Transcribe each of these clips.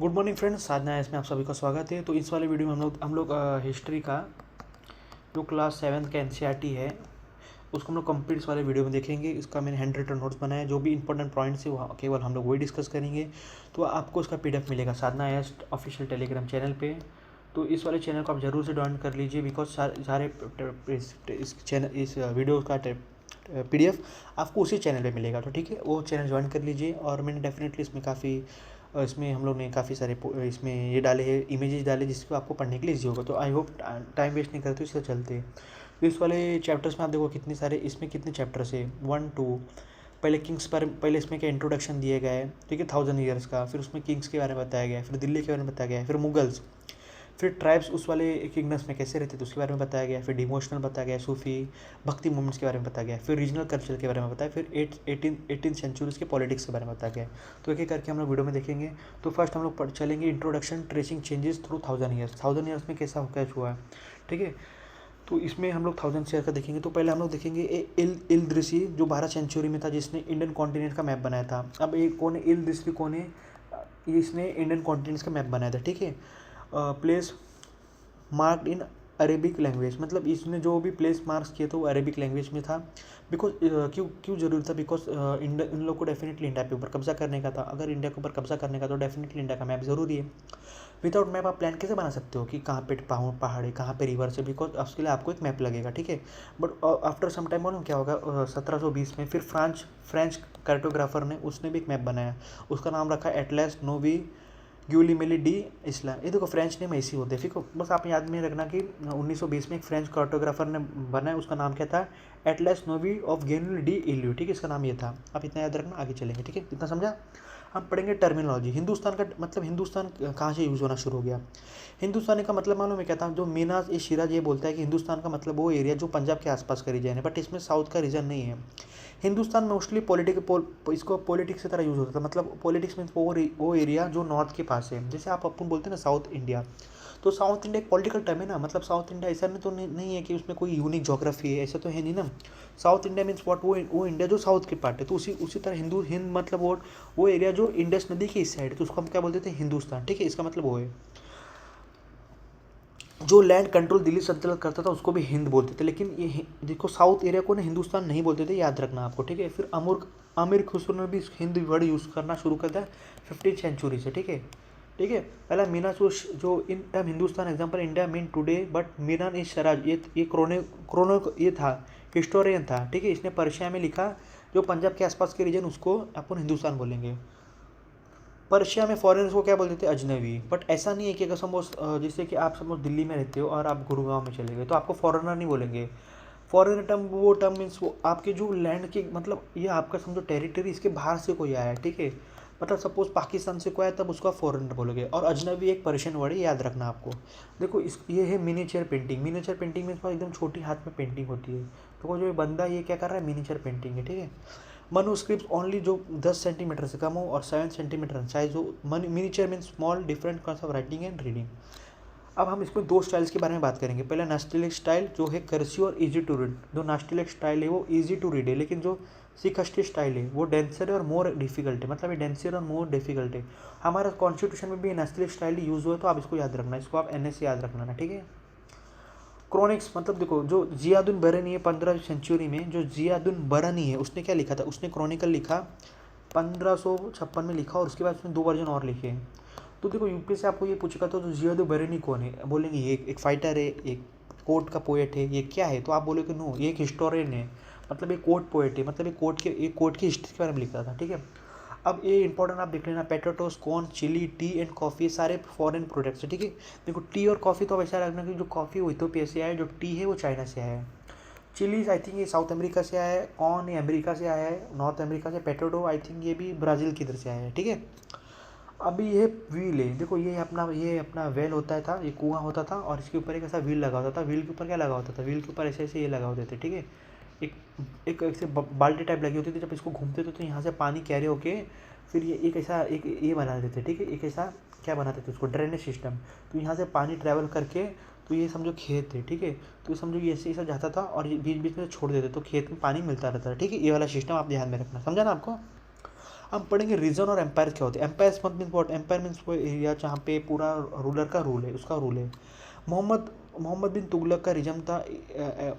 Good morning friends, साधना है इसमें आप सभी का स्वागत है। तो इस वाले वीडियो में हम लोग हिस्ट्री का जो क्लास 7 का एनसीईआरटी है उसको हम लोग कंप्लीट इस वाले वीडियो में देखेंगे। इसका मैंने हैंड रिटन नोट्स बनाया है, जो भी इंपॉर्टेंट पॉइंट्स है वो केवल हम लोग वही डिस्कस करेंगे। तो आपको उसका पीडीएफ मिलेगा साधना एस्ट ऑफिशियल टेलीग्राम चैनल पे। तो इस वाले चैनल को आप जरूर से ज्वाइन कर लीजिए, बिकॉज सारे इस वीडियो का पीडीएफ आपको उसी चैनल पे मिलेगा। तो ठीक है, वो चैनल ज्वाइन कर लीजिए। और मैंने डेफिनेटली इसमें हम लोग ने काफ़ी सारे इसमें ये डाले हैं, इमेजेस डाले, जिसको आपको पढ़ने के लिए ईजी होगा। तो आई होप टाइम वेस्ट नहीं करते, इससे चलते हैं। तो इस वाले चैप्टर्स में आप देखो कितने सारे, इसमें कितने चैप्टर्स है, 1 2। पहले किंग्स पर, पहले इसमें क्या इंट्रोडक्शन दिया गया है, ठीक है, 1000 ईयर्स का। फिर उसमें किंग्स के बारे में बताया गया है, फिर दिल्ली के बारे में बताया गया है, फिर मुगल्स, फिर ट्राइब्स उस वाले किंगडम्स में कैसे रहते थे उसके बारे में बताया गया है, फिर डिमोशनल बताया गया है, सूफी भक्ति मूवमेंट्स के बारे में बताया गया है, फिर रीजनल कल्चर के बारे में बताया, फिर 18th सेंचुरीज के पॉलिटिक्स के बारे में बताया गया है। तो एक एक करके हम लोग वीडियो में देखेंगे। तो फर्स्ट हम लोग चलेंगे introduction, tracing changes through 1000 years. 1000 years में कैसा हुआ है, ठीक है। तो इसमें हम लोग 1000 ईयर का देखेंगे। तो पहले हम लोग देखेंगे इल्दृसी, जो 12 सेंचुरी में था, जिसने इंडियन कॉन्टिनेंट का मैप बनाया था। अब एक कौन है इल्दृसी, कौन है, इसने इंडियन कॉन्टिनेंट का मैप बनाया था, ठीक है। Place marked in Arabic language, मतलब इसने जो भी प्लेस मार्क्स किए थे वो अरेबिक लैंग्वेज में था। बिकॉज क्यों जरूरी था, बिकॉज इन लोग को डेफिनेटली इंडिया के ऊपर कब्जा करने का था। अगर इंडिया के ऊपर कब्जा करने का तो डेफिनेटली इंडिया का मैप जरूरी है। विदाउट मैप आप प्लान कैसे बना सकते हो कि कहाँ पे पहाड़ है, कहाँ पे रिवर्स है, बिकॉज उसके लिए आपको एक मैप लगेगा, ठीक है। बट आफ्टर सम टाइम मालूम क्या होगा, 1720 में फिर फ्रेंच कार्टोग्राफर ने, उसने भी एक मैप बनाया। उसका नाम रखा एटलस नोवी ग्यूलिमेली डी इस्लाम। ये देखो फ्रेंच नेम ऐसी होते हैं, ठीक है। बस आप याद में रखना कि 1920 में एक फ्रेंच कार्टोग्राफर ने बनाया, उसका नाम क्या था, एटलस नोवी ऑफ ग्यूलिमेली डी इल्यू, ठीक है, इसका नाम ये था। आप इतना याद रखना, आगे चलेंगे, ठीक है, इतना समझा। हम पढ़ेंगे टर्मिनोलॉजी। हिंदुस्तान का मतलब, हिंदुस्तान कहाँ से यूज़ होना शुरू हो गया। हिंदुस्तानी का मतलब मालूम है क्या था, जो मीनाज ए शिराज ये बोलता है कि हिंदुस्तान का मतलब वो एरिया जो पंजाब के आसपास का रीजन है, बट इसमें साउथ का रीजन नहीं है। हिंदुस्तान मोस्टली इसको पॉलिटिक्स की तरह यूज़ होता था। मतलब पॉलिटिक्स मीन्स वो एरिया जो नॉर्थ के पास है। जैसे आप अपन बोलते हैं ना साउथ इंडिया, तो साउथ इंडिया एक पॉलिटिकल टर्म है ना। मतलब साउथ इंडिया ऐसा नहीं तो नहीं है कि उसमें कोई यूनिक जोग्राफी है, ऐसा तो है नहीं ना। साउथ इंडिया मीन्स व्हाट, वो इंडिया जो साउथ के पार्ट है। तो उसी तरह हिंद मतलब वो एरिया जो इंडस नदी के इस साइड है, तो उसको हम क्या बोलते थे, हिंदुस्तान, ठीक है। इसका मतलब वो है। जो लैंड कंट्रोल दिल्ली संचालित करता था उसको भी हिंद बोलते थे, लेकिन ये देखो साउथ एरिया को ना हिंदुस्तान नहीं बोलते थे, याद रखना आपको, ठीक है। फिर आमिर खुसरो ने भी हिंद वर्ड यूज़ करना शुरू कर दिया 15th सेंचुरी से, ठीक है, ठीक है। पहला मीना जो in term Hindustan example India mean today, but मीनान इज शराज, ये क्रोनो ये था, हिस्टोरियन था, ठीक है। इसने पर्शिया में लिखा, जो पंजाब के आसपास के रीजन उसको अपन हिंदुस्तान बोलेंगे। पर्शिया में फॉरेनर्स को क्या बोलते थे, अजनबी। बट ऐसा नहीं है कि अगर सपोज जैसे कि आप सपोज दिल्ली में रहते हो और आप गुड़गांव में चले गए, तो आपको फॉरेनर नहीं बोलेंगे। फॉरेनर टर्म वो टर्म मीन्स वो आपके जो लैंड के, मतलब ये आपका समझो टेरिटरी, इसके बाहर से कोई आया है, ठीक है। मतलब सपोज पाकिस्तान से कोई आया, तब उसका फॉरेनर बोलोगे। और अजनबी एक पर्शियन वर्ड है, याद रखना आपको। देखो ये है miniature painting. Miniature painting means एकदम छोटी हाथ में पेंटिंग होती है। तो वो जो बंदा ये क्या कर रहा है, मिनीचर पेंटिंग है, ठीक है। मनुस्क्रिप्ट ओनली जो 10 सेंटीमीटर से कम हो और 7 सेंटीमीटर साइज हो। Miniature mean small different kinds of writing and reading. अब हम इसमें दो स्टाइल्स के बारे में बात करेंगे। पहला नास्टिलिक स्टाइल जो है कर्सिव और इजी टू रीड। जो नास्टिलिक स्टाइल है वो इजी टू रीड है, लेकिन जो सिकस्टी स्टाइल है वो डेंसर और मोर डिफिकल्ट है। मतलब ये डेंसर और मोर डिफिकल्ट है। हमारा कॉन्स्टिट्यूशन में भी नास्टिलिक स्टाइल यूज हुआ है, तो आप इसको याद रखना, इसको आप NS से याद रखना ना, ठीक है। क्रोनिक्स मतलब देखो, जो जियादुन बरनी है 15वीं सेंचुरी में, जो जियादुन बरनी है उसने क्या लिखा था, उसने क्रॉनिकल लिखा 1556 में लिखा, और उसके बाद उसने 2 वर्जन और लिखे हैं। तो देखो यूपी से आपको ये पूछेगा तो जियादुन बरनी कौन है, बोलेंगे ये एक फाइटर है, एक कोर्ट का पोएट है, ये क्या है, तो आप बोलोगे नो ये एक हिस्टोरियन है। मतलब एक कोर्ट पोएट है, मतलब एक कोर्ट की हिस्ट्री के बारे में लिखा था, ठीक है। अब ये इंपॉर्टेंट आप देख लेना, potatoes, corn, chilli, tea and coffee, सारे फॉरेन प्रोडक्ट्स है, ठीक है। देखो टी और कॉफ़ी तो वैसा रखना कि जो कॉफ़ी वो इथियोपिया से आया है, जो टी है वो चाइना से आया है। चिलीज आई थिंक ये साउथ अमेरिका से आया है, कॉर्न ये अमेरिका से आया है, नॉर्थ अमेरिका से। पेटोटो आई थिंक ये भी ब्राज़ील की इधर से आया है, ठीक है। अभी ये व्हील है, देखो ये अपना वेल होता था, ये कुआं होता था, और इसके ऊपर एक ऐसा व्हील लगा होता था। व्हील के ऊपर क्या लगा होता था, व्हील के ऊपर ऐसे ऐसे ये लगा होते थे, ठीक है। एक एक ऐसे बाल्टी टाइप लगी होती थी, जब इसको घूमते थे तो यहाँ से पानी कैरी होके फिर ये एक ऐसा एक ये बना देते थे, ठीक है। एक ऐसा क्या बनाते थे उसको, ड्रेनेज सिस्टम। तो यहाँ से पानी ट्रैवल करके, तो ये समझो खेत है, ठीक है। तो समझो ये ऐसे ऐसा जाता था और ये बीच बीच में छोड़ देते, तो खेत में पानी मिलता रहता था, ठीक है। ये वाला सिस्टम आप ध्यान में रखना, समझा ना आपको। हम पढ़ेंगे रीजन और एम्पायर क्या होते हैं। Empire means what, empire means वो एरिया जहाँ पे पूरा रूलर का रूल है, उसका रूल है। मोहम्मद मोहम्मद बिन तुगलक का रीजन था,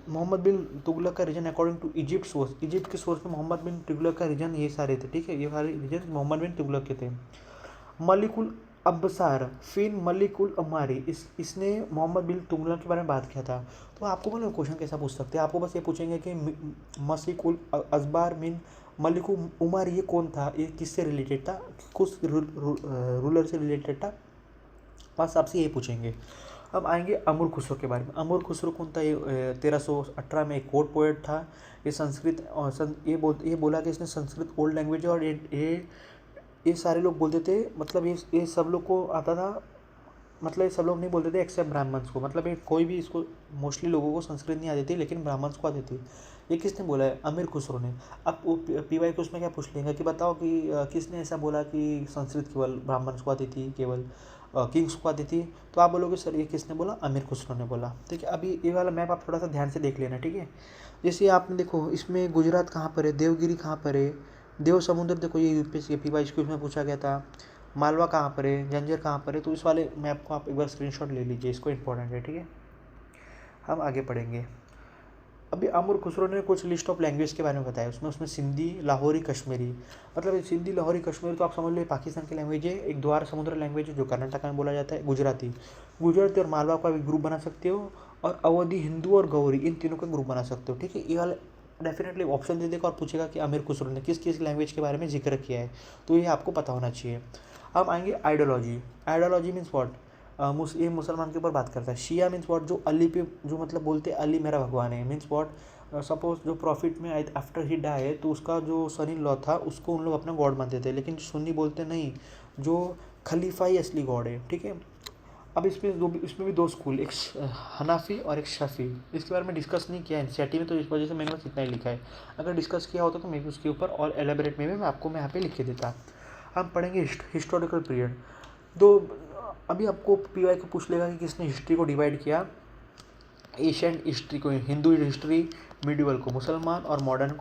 मोहम्मद बिन तुगलक का region according to Egypt source, Egypt के सोर्स में मोहम्मद बिन तुगलक का रीजन ये सारे थे, ठीक है, ये सारे रीजन मोहम्मद बिन तुगलक के थे। मलिकुल अब्सार फिन मलिकुल अमारी, इसने मोहम्मद बिन तुगलक के बारे में बात किया था। तो आपको मतलब क्वेश्चन कैसा पूछ सकते हैं, आपको बस ये पूछेंगे कि मसिकुल अजबार मिन मलिकु उमर ये कौन था, ये किससे रिलेटेड था, कुछ रूलर से रिलेटेड था, बस आपसे ये पूछेंगे। अब आएंगे अमर खुसरो के बारे में। अमर खुसरो कौन था, ये 1318 में एक कोर्ट पोएट था। ये संस्कृत और ये बोला कि इसने संस्कृत ओल्ड लैंग्वेज है, और ये सारे लोग बोलते थे, मतलब ये सब लोग को आता था, मतलब ये सब लोग नहीं बोलते थे एक्सेप्ट ब्राह्मण्स को, मतलब ये कोई भी इसको मोस्टली लोगों को संस्कृत नहीं आती थी लेकिन ब्राह्मण्स को आती थी। ये किसने बोला है, अमीर खुसरो ने। अब वो पीवाई को उसमें क्या पूछ लेंगे कि बताओ कि किसने ऐसा बोला कि संस्कृत केवल ब्राह्मण्स को आती थी, केवल किंग्स को आती थी। तो आप बोलोगे सर ये किसने बोला, अमीर खुसरो ने बोला। ठीक है, अभी ये वाला मैप आप थोड़ा सा ध्यान से देख लेना, ठीक है। जैसे आपने देखो इसमें गुजरात कहाँ पर है, देवगिरी कहाँ पर है, देव समुद्र, देखो ये यूपीएससी पीवाई क्यूज में पूछा गया था। मालवा कहाँ पर है, जंजर कहाँ पर है, तो इस वाले मैप को आप एक बार स्क्रीनशॉट ले लीजिए, इसको इंपॉर्टेंट है, ठीक है। हम आगे पढ़ेंगे। अभी अमर खुसरो ने कुछ लिस्ट ऑफ लैंग्वेज के बारे में बताया, उसमें सिंधी, लाहौरी, कश्मीरी, मतलब सिंधी, लाहौरी, कश्मीरी तो आप समझ लो पाकिस्तान की लैंग्वेज है। एक द्वार समुद्र लैंग्वेज है जो कर्नाटक में बोला जाता है, गुजराती और मालवा का भी ग्रुप बना सकते हो, और अवधी, हिंदू और गौरी, इन तीनों का ग्रुप बना सकते हो, ठीक है। ये वाला डेफिनेटली ऑप्शन दे देगा और पूछेगा कि अमीर खुसरो ने किस किस लैंग्वेज के बारे में जिक्र किया है, तो ये आपको पता होना चाहिए। अब आएंगे आइडियोलॉजी। आइडियोलॉजी मीन्स व्हाट, ये मुसलमान के ऊपर बात करता है। शिया मीन्स व्हाट, जो अली पे जो मतलब बोलते हैं अली मेरा भगवान है, मीन्स व्हाट, सपोज जो प्रॉफिट में आफ्टर ही डाई तो उसका जो सन इन लॉ था उसको उन लोग अपना गॉड मानते थे, लेकिन जो सुन्नी बोलते नहीं, जो खलीफा ही असली गॉड है, ठीक है। अब इसमें भी दो स्कूल, एक हनाफी और एक शफी। इसके बारे में डिस्कस नहीं किया एनसीईआरटी में, तो इस वजह से मैंने बस इतना ही लिखा है। अगर डिस्कस किया होता तो मैं भी उसके ऊपर और एलेबरेट में भी मैं आपको यहाँ पे लिख के देता। हम पढ़ेंगे हिस्टोरिकल पीरियड। दो अभी आपको पीवाई को पूछ लेगा कि किसने हिस्ट्री को डिवाइड किया, एशियंट हिस्ट्री को हिंदू हिस्ट्री, मिडिवल को मुसलमान, और मॉडर्न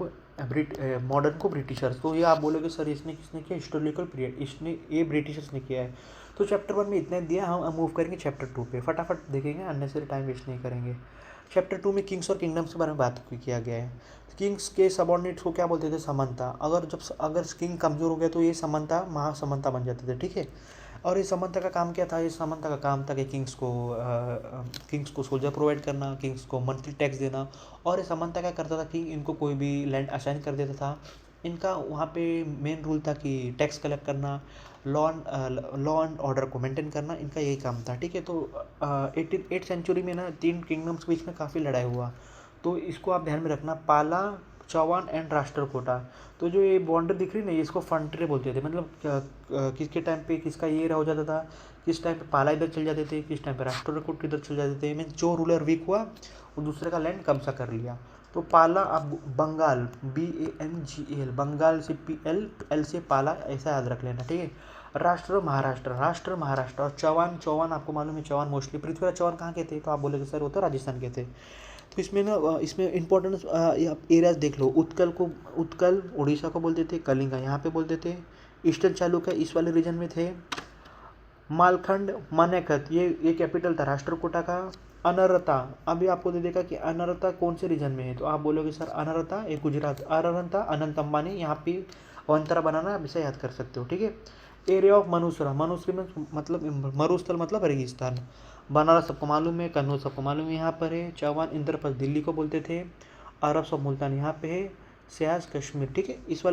को ब्रिटिशर्स। तो ये आप बोलोगे सर इसने किसने किया, हिस्टोरिकल पीरियड इसने ये ब्रिटिशर्स ने किया है। तो चैप्टर 1 में इतना दिया, हम मूव करेंगे चैप्टर 2 पे, फटाफट देखेंगे, अननेसेसरी टाइम वेस्ट नहीं करेंगे। चैप्टर 2 में किंग्स और किंगडम्स के बारे में बात किया गया है। किंग्स के सबॉर्डिनेट्स को क्या बोलते थे, समंता। अगर किंग कमज़ोर हो गया तो ये समंता महासमंता बन जाते थे, ठीक है। और ये समंता का काम क्या था, ये समंता का काम था कि किंग्स को सोल्जर प्रोवाइड करना, किंग्स को मंथली टैक्स देना। और ये समंता क्या करता था कि इनको कोई भी लैंड असाइन कर देता था, इनका वहाँ पे मेन रूल था कि टैक्स कलेक्ट करना, लॉ एंड ऑर्डर को मेंटेन करना, इनका यही काम था, ठीक है। तो 8th सेंचुरी में ना 3 किंगडम्स के बीच में काफ़ी लड़ाई हुआ, तो इसको आप ध्यान में रखना, पाला, चौहान एंड राष्ट्रकूटा। तो जो ये बॉर्डर दिख रही ना, ये इसको फ्रंटियर बोलते थे, मतलब किसके टाइम पे किसका ये हो जाता था, किस टाइम पे पाला इधर चल जाते थे, किस टाइम पे राष्ट्रकूट इधर चल जाते थे, मीन जो रूलर वीक हुआ वो दूसरे का लैंड कब्जा कर लिया। तो पाला, अब बंगाल, BANGAL, बंगाल से PL से पाला, ऐसा याद रख लेना, ठीक है। राष्ट्र महाराष्ट्र, और चौहान आपको मालूम है, चौहान मोस्टली पृथ्वीराज चौहान कहाँ के थे, तो आप बोलेगे सर वो तो राजस्थान के थे। तो इसमें ना इसमें इंपॉर्टेंट एरियाज देख लो, उत्कल उड़ीसा को बोलते थे, कलिंगा यहाँ पे बोलते थे, ईस्टर्न चालुक्य इस वाले रीजन में थे, मालखंड, मानेकत ये कैपिटल था राष्ट्रकूटा का। अनरता, अभी आपको दे देगा कि अनरता कौन से रीजन में है, तो आप बोलोगे सर अनरता ये गुजरात, अनरता अनंत अंबानी, यहाँ पे अवंतरा बनाना आप इसे याद कर सकते हो, ठीक है। एरिया ऑफ मनुसरा में मतलब मरुस्थल मतलब रेगिस्तान। बनारस सबको मालूम है, कन्नौज सबको मालूम है यहाँ पर है। चौहान इंद्रप्रस्थ दिल्ली को बोलते थे, अरब सब मुल्तान यहाँ पे है, सियाज कश्मीर, ठीक है। इस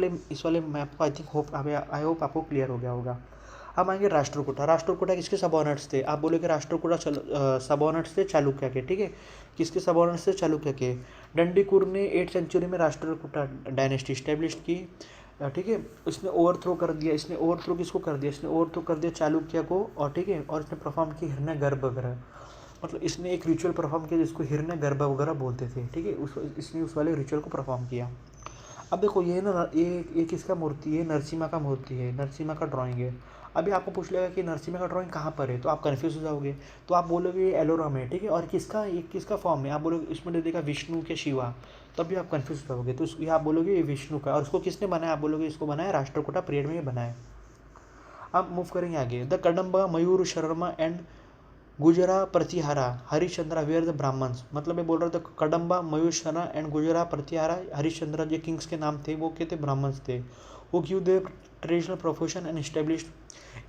वाले मैप को आई होप आपको क्लियर हो गया होगा। अब आएंगे राष्ट्रकूटा किसके सबऑर्डिनेट्स थे, आप बोलोगे राष्ट्रकूटा सबऑर्डिनेट्स थे चालुक्य के, ठीक है। किसके सबऑर्डिनेट्स थे, चालुक्य के। डंडीकुर ने 8th सेंचुरी में राष्ट्रकूटा डायनेस्टी स्टैब्लिश की, ठीक है। इसने ओवरथ्रो किसको कर दिया, इसने ओवरथ्रो कर दिया चालुक्य को, और ठीक है, और इसने परफॉर्म की हिरण्यगर्भ वगैरह, मतलब इसने एक रिचुअल परफॉर्म किया जिसको हिरण्यगर्भ वगैरह बोलते थे, ठीक है। इसने उस वाले रिचुअल को परफॉर्म किया। अब देखो ये ना ये किसका मूर्ति है, नरसिम्हा का मूर्ति है, नरसिम्हा का ड्राइंग है। अभी आपको पूछ लेगा कि नरसिम्हा का ड्राइंग कहाँ पर है, तो आप कन्फ्यूज हो जाओगे। तो आप बोलोगे ये एलोरा में, ठीक है, और ये किसका फॉर्म है, आप बोलोगे इसमें दे देगा विष्णु के शिवा, तब भी आप कन्फ्यूज हो जाओगे। तो ये आप बोलोगे ये विष्णु का, और उसको किसने बनाया, आप बोलोगे इसको बनाया राष्ट्रकूटा पीरियड में ये बनाया। अब मूव करेंगे आगे। द कडम्बा मयूर शर्मा एंड गुजरा Pratihara Harishchandra where the Brahmins, मतलब ये बोल रहा था कडम्बा मयूर शर्मा एंड गुजरा प्रतिहारा हरिश्चंद्रा जो किंग्स के नाम थे वो क्या थे, ब्राह्मण्स थे। वो give the traditional profession and established,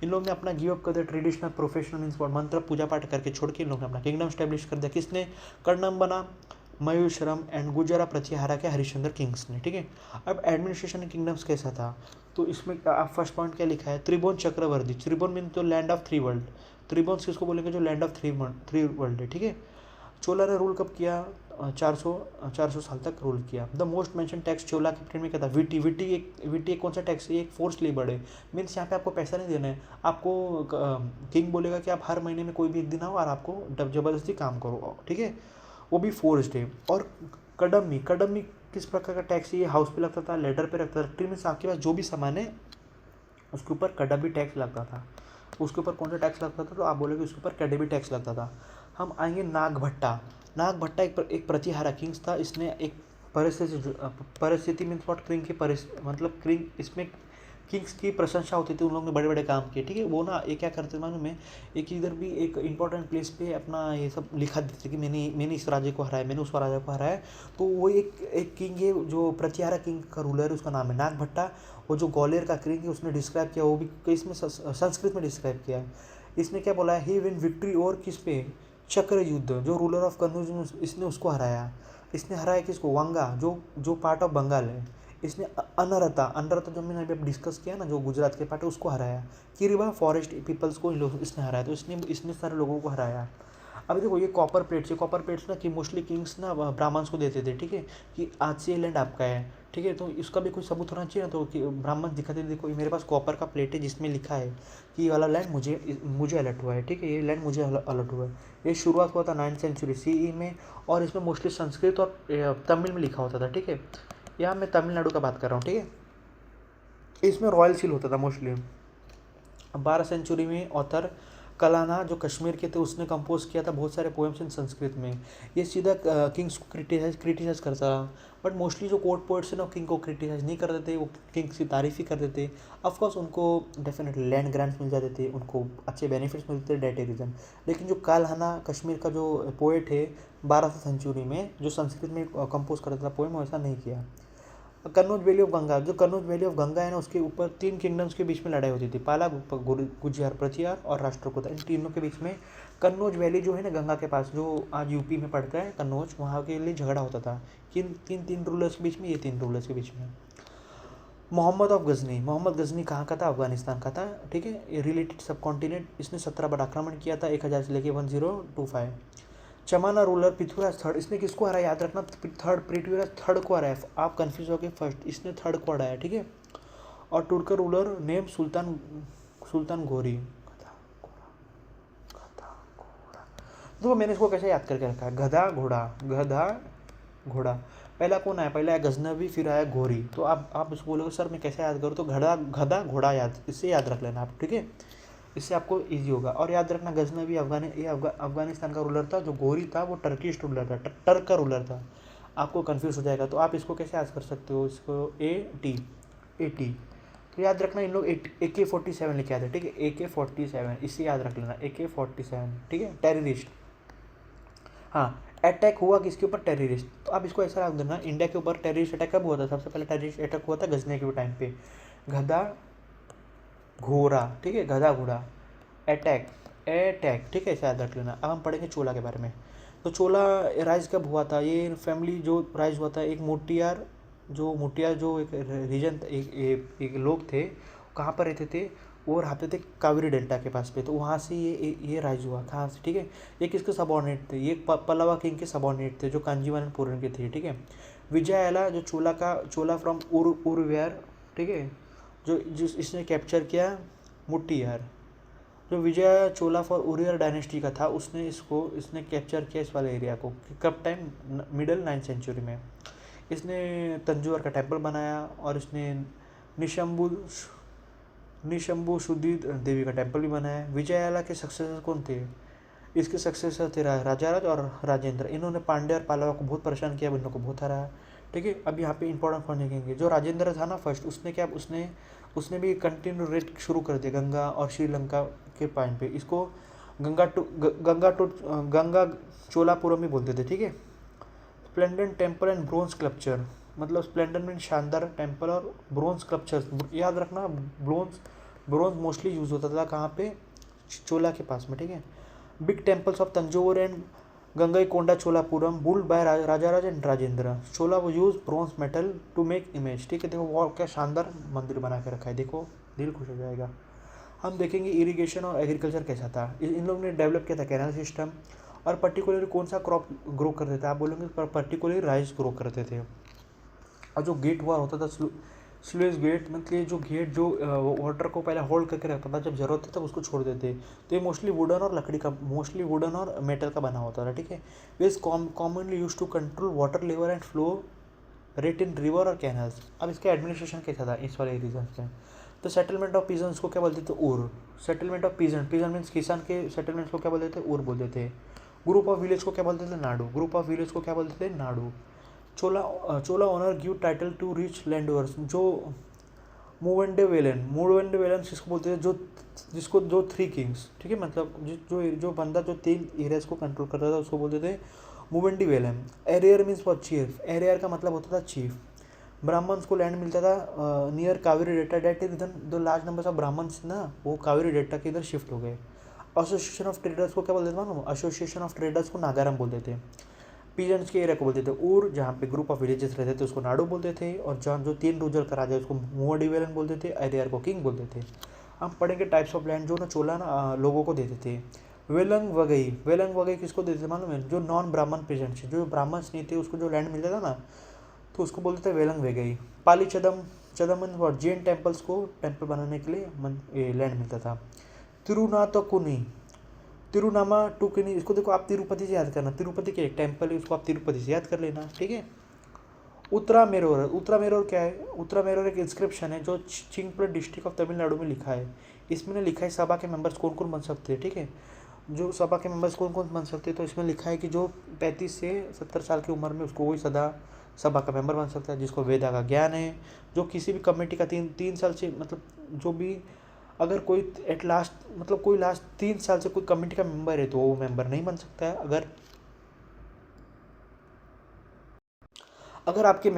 इन लोगों ने अपना गिव अप कर दिया ट्रेडिशनल प्रोफेशनल मीन्स मंत्र पूजा पाठ करके छोड़ के इन लोगों ने अपना किंगडम स्टैब्लिश कर दिया। किसने, कर्णम बना मयूरशरम एंड गुजरा प्रतिहारा के हरिश्चंद्र किंग्स ने, ठीक है। अब एडमिनिस्ट्रेशन किंगडम्स कैसा था, तो इसमें आप फर्स्ट पॉइंट क्या लिखा है, त्रिभुवन चक्रवर्ती, त्रिभुवन मीन तो लैंड ऑफ थ्री वर्ल्ड, त्रिभुवन किसको बोलेंगे, जो लैंड ऑफ थ्री वर्ल्ड है, ठीक है। चोला ने रूल कब किया, 400 साल तक रूल किया। द मोस्ट मेंशन टैक्स चोला के पीरियड में क्या था, वीटी एक कौन सा टैक्स है, एक फोर्स लेबर है, मीन्स यहाँ पे आपको पैसा नहीं देना है, आपको किंग बोलेगा कि आप हर महीने में कोई भी एक दिन आओ और आपको जबरदस्ती काम करो, ठीक है, वो भी फोर्स्ड है। और कडम्मी किस प्रकार का टैक्स, ये हाउस पे लगता था, लेडर पे लगता था, मीन्स आपके पास जो भी सामान है उसके ऊपर कडम्मी टैक्स लगता था। उसके ऊपर कौन सा टैक्स लगता था, तो आप बोलोगे उसके ऊपर कडम्मी टैक्स लगता था। हम आएंगे नागभट्टा एक प्रतिहारा किंग्स था। इसने एक परिस्थिति मीन्स वॉट, क्रिंग की मतलब क्रिंग, इसमें किंग्स की प्रशंसा होती थी, उन लोगों ने बड़े बड़े काम किए, ठीक है। वो ना ये क्या करते थे मालूम है, एक इधर भी एक इंपॉर्टेंट प्लेस पे अपना ये सब लिखा देते थे कि मैंने इस राजा को हराया, मैंने उस राजा को हराया। तो वो एक किंग है जो प्रतिहारा किंग का रूलर है, उसका नाम है नागभट्टा। वो जो ग्वालियर का किंग है उसने डिस्क्राइब किया, वो भी इसमें संस्कृत में डिस्क्राइब किया है। इसने क्या बोला है, ही विन विक्ट्री और किस पे, चक्र युद्ध, जो रूलर ऑफ कन्नौज इसने उसको हराया। इसने हराया किसको, वांगा, जो पार्ट ऑफ बंगाल है। इसने अनरता जो मैंने अभी डिस्कस किया ना, जो गुजरात के पार्ट है उसको हराया। किरिबा फॉरेस्ट पीपल्स को इसने हराया, तो इसने सारे लोगों को हराया। अभी देखो ये कॉपर प्लेट्स ना कि मोस्टली किंग्स ना ब्राह्मण्स को देते थे, ठीक है, कि आज से ये लैंड आपका है, ठीक है। तो इसका भी कोई सबूत होना चाहिए ना, तो कि ब्राह्मण दिखाते थे, देखो मेरे पास कॉपर का प्लेट है जिसमें लिखा है कि ये वाला लैंड मुझे अलर्ट हुआ है, ठीक है, ये लैंड मुझे अलर्ट हुआ है। ये शुरुआत हुआ था 9th सेंचुरी CE में, और इसमें मोस्टली संस्कृत और तमिल में लिखा होता था, ठीक है। यहाँ मैं तमिलनाडु का बात कर रहा हूँ, ठीक है। इसमें रॉयल सील होता था मोस्टली। 12 सेंचुरी में ऑथर कलाना जो कश्मीर के थे उसने कंपोज किया था बहुत सारे पोएम्स इन संस्कृत में। ये सीधा किंग्स को क्रिटिसाइज करता था, बट मोस्टली जो कोर्ट पोइट्स है ना किंग को क्रिटिसाइज नहीं करते थे, वो किंग्स की तारीफ ही करते थे। ऑफकोर्स उनको डेफिनेटली लैंड ग्रांट्स मिल जाते थे, उनको अच्छे बेनिफिट्स मिलते थे, डेट रीजन। लेकिन जो कालहाना कश्मीर का जो पोएट है 12th सेंचुरी में जो संस्कृत में कंपोज करता था पोएम, वैसा नहीं किया। कन्नौज वैली ऑफ गंगा, जो कन्नौज वैली ऑफ गंगा है ना उसके ऊपर 3 किंगडम्स के बीच में लड़ाई होती थी, पाला, गुज्जर प्रतिहार और राष्ट्रकूटा, इन तीनों के बीच में कन्नौज वैली जो है ना गंगा के पास, जो आज यूपी में पड़ता है कन्नौज, वहाँ के लिए झगड़ा होता था। तीन रूलर्स के बीच में, ये 3 रूलर्स के बीच में। मोहम्मद गजनी कहाँ का था, अफगानिस्तान का था, ठीक है। ये रिलेटेड सब कॉन्टिनेंट, इसने 17 बार आक्रमण किया था, 1000 से लेके 1025। चमाना रूलर पृथ्वीराज थर्ड, इसने किसको हराया, याद रखना, पृथ्वीराज थर्ड को हराया, आप कंफ्यूज हो गए, फर्स्ट इसने थर्ड को हराया, ठीक है। और तुर्क रूलर नेम सुल्तान घोरी। तो मैंने इसको कैसे याद करके रखा है, गधा घोड़ा। पहला कौन आया, पहला आया गजनवी, फिर आया घोरी। तो आप इसको बोलोगे सर मैं कैसे याद करूँ, तो गधा घोड़ा इससे याद रख लेना आप, ठीक है, इससे आपको इजी होगा। और याद रखना गजनवी अफगानिस्तान का रूलर था, जो गोरी था वो टर्किश रूलर था, टर्क का रूलर था, आपको कंफ्यूज हो जाएगा। तो आप इसको कैसे याद कर सकते हो, इसको AT। तो याद रखना इन लोग AK-47 लिखे आते, ठीक है, AK-47 इससे याद रख लेना, AK-47, ठीक है। टेररिस्ट, हाँ, अटैक हुआ किसके ऊपर, टेररिस्ट। तो आप इसको ऐसा रख देना, इंडिया के ऊपर टेररिस्ट अटैक कब हुआ था, सबसे पहले टेररिस्ट अटैक हुआ था गजनी के टाइम पे, गधा घोड़ा, ठीक है, गधा घोड़ा, अटैक, ठीक है, ऐसे याद रख लेना। अब हम पढ़ेंगे चोला के बारे में। तो चोला राइज कब हुआ था, ये फैमिली जो राइज हुआ था, एक मोटियार जो एक रीजन, एक लोग थे, कहाँ पर रहते थे, वो रहते थे कावेरी डेल्टा के पास पे, तो वहाँ से ये राइज हुआ कहाँ से, ठीक है। ये किसके सबॉर्डिनेट थे, ये पल्लवा किंग के सबॉर्डिनेट थे, जो कांजीवन पूरन के थे, ठीक है। विजयाला जो चोला फ्रॉम उरवेयर, ठीक है, इसने कैप्चर किया मुट्टियार, जो विजय चोला फॉर उरियर डायनेस्टी का था, इसने कैप्चर किया इस वाले एरिया को, कब टाइम, मिडल 9th सेंचुरी में। इसने तंजौर का टेम्पल बनाया, और इसने निशंभु शुद्धि देवी का टेम्पल भी बना है। विजयालय के सक्सेसर कौन थे? इसके सक्सेसर थे राजाराज और राजेंद्र। इन्होंने पांड्य और पालवा को बहुत परेशान किया, इन लोगों को बहुत हराया। ठीक है, अब यहाँ पे इंपॉर्टेंट पॉइंट देखेंगे। जो राजेंद्र था ना फर्स्ट, उसने क्या, उसने भी कंटिन्यू रेड शुरू कर दिया गंगा और श्रीलंका के पॉइंट पे। इसको गंगा चोलापुरम भी बोलते थे। ठीक है, splendid temple and bronze sculpture, मतलब स्प्लेंडेड मीन शानदार टेम्पल और ब्रोंज स्कल्पचर। याद रखना, ब्रोंज मोस्टली यूज होता था कहाँ पे? चोला के पास में। ठीक है, big temples of Tanjore and Gangaikonda Cholapuram built by Rajaraja and Rajendra. Chola वो use bronze metal to make image. ठीक है, देखो वो क्या शानदार मंदिर बना के रखा है, देखो दिल खुश हो जाएगा। हम देखेंगे इरिगेशन और एग्रीकल्चर कैसा था। इन लोगों ने डेवलप किया था कैनल सिस्टम, और पर्टिकुलरली कौन सा क्रॉप ग्रो करते थे? आप बोलेंगे पर्टिकुलरली राइस ग्रो करते थे। और जो गेट हुआ होता था स्लुइस गेट, मतलब जो गेट जो वाटर को पहले होल्ड करके रखता था, जब जरूरत थी तब उसको छोड़ देते। तो ये मोस्टली वुडन और लकड़ी का, मोस्टली वुडन और मेटल का बना होता था। ठीक है, is commonly use to control water level and flow rate in river और कैनल्स। अब इसका एडमिनिस्ट्रेशन कैसा था इस वाले रीजन में? तो सेटलमेंट ऑफ पीजन्स को क्या बोलते थे? उर। सेटलमेंट ऑफ पीजन मीन्स किसान के सेटलमेंट्स को क्या बोलते थे? उर बोलते थे। ग्रुप ऑफ विलेज को क्या बोलते थे? नाडू। ग्रुप ऑफ विलेज को क्या बोलते थे? Nadu. Chola owner give title to rich land owners. जो मूवेंडे वेलन किसको बोलते थे? जो थ्री किंग्स। ठीक है, मतलब जो बंदा जो 3 एरियाज को कंट्रोल करता था उसको बोलते थे Muvendavelan. Araiyar means for chief. Araiyar का मतलब होता था चीफ। ब्राह्मण्स को लैंड मिलता था near Kaveri delta, that is इधर दो लार्ज नंबर ऑफ ब्राह्मण्स ना वो कावेरी डेल्टा के इधर शिफ्ट हो गए। एसोसिएशन ऑफ ट्रेडर्स को क्या बोलते थे मालूम? एसोसिएशन ऑफ ट्रेडर्स को नागारम बोलते थे। पीजेंट्स के एरिया को बोलते थे उर, जहाँ पे ग्रुप ऑफ विलेजेस रहते थे उसको नाडू बोलते थे, और जहाँ जो 3 रूजल का राजा उसको मूवडिवेलन बोलते थे, एरियर को किंग बोलते थे। हम पढ़ेंगे टाइप्स ऑफ लैंड जो ना चोला ना लोगों को देते थे। वेलंग वगई किसको देते थे मालूम है? जो नॉन ब्राह्मण पेजेंट्स, जो ब्राह्मण्स नहीं थे उसको जो लैंड मिलता था ना तो उसको बोलते थे वेलंग वेगई। पाली चदमन और जैन टेम्पल्स को टेम्पल बनाने के लिए लैंड मिलता था। तिरुनामा टुकनी, इसको देखो आप तिरुपति से याद करना, तिरुपति के एक टेम्पल है उसको आप तिरुपति से याद कर लेना। ठीक है, उत्तरा मेरोर क्या है? उत्तरा मेरोर एक इंस्क्रिप्शन है जो चिंगपल्ली डिस्ट्रिक्ट ऑफ तमिलनाडु में लिखा है। इसमें ने लिखा है सभा के मेंबर्स कौन कौन बन सकते हैं। ठीक है, जो सभा के मेंबर्स कौन कौन बन सकते हैं, तो इसमें लिखा है कि जो 35 से 70 साल की उम्र में उसको वही सभा का मेंबर बन सकता है, जिसको वेदा का ज्ञान है, जो किसी भी कमेटी का 3 साल से, मतलब जो भी अगर कोई एट लास्ट, मतलब कोई लास्ट 3 साल से कोई कमेटी का मेंबर है तो वो मेंबर नहीं बन सकता है। अगर आपके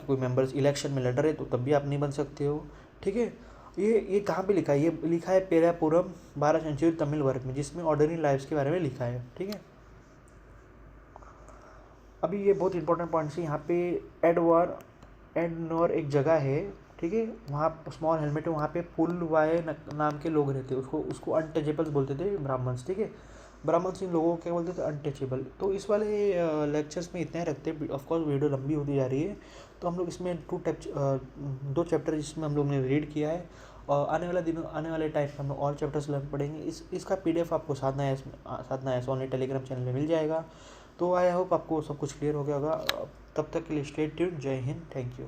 कोई मेंबर्स इलेक्शन में लड़ रहे तो तब भी आप नहीं बन सकते हो। ठीक है, ये कहाँ पे लिखा है? ये लिखा है पेरापुरम 12 सेंचुरी तमिल वर्क में, जिसमें ऑर्डिनरी लाइफ्स के बारे में लिखा है। ठीक है, अभी ये बहुत इंपॉर्टेंट पॉइंट्स है यहाँ पे। एडनोर एक जगह है। ठीक है, वहाँ स्मॉल हेलमेट है, वहाँ पे पुलवाए नाम के लोग रहते, उसको अनटचेबल्स बोलते थे ब्राह्मण्स। ठीक है, ब्राह्मण्स इन लोगों को क्या बोलते थे? अनटचेबल। तो इस वाले लेक्चर्स में इतना ही रखते हैं। ऑफकोर्स वीडियो लंबी होती जा रही है, तो हम लोग इसमें 2 चैप्टर जिसमें हम लोग ने रीड किया है, और आने वाले टाइम में हम लोग और चैप्टर्स लर्न पढ़ेंगे। इसका PDF आपको साधना एस ऑनलाइन टेलीग्राम चैनल में मिल जाएगा। तो आई होप आपको सब कुछ क्लियर हो गया होगा। तब तक के लिए स्टे ट्यून्ड। जय हिंद, थैंक यू।